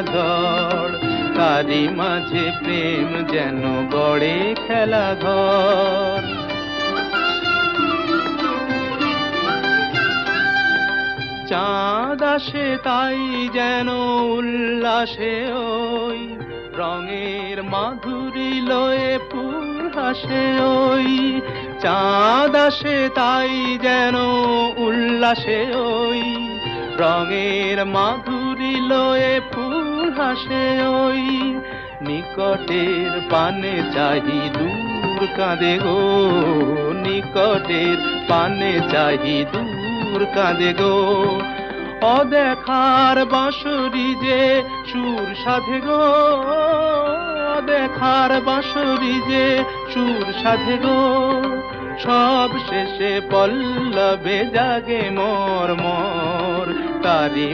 ঝড়, তারি মাঝে প্রেম যেন গড়ে খেলা ঘর। চাঁদ আসে তাই যেন উল্লাসে ওই, রঙের মাধুরী লয়ে ফুল হাসে ওই। চাঁদ আসে তাই যেন উল্লাসে ওই, রঙের মাধুরী লয়ে ফুল হাসে ওই। নিকটের পানে চাহি দূর কাঁদে গো, নিকটের পানে চাহি দূর কাঁদে গো। অদেখার বাঁশরি যে সুর সাধে গো, অদেখার বাঁশরি যে সুর সাধে গো। সব শেষে পল্লবে জাগে মর মর, তারি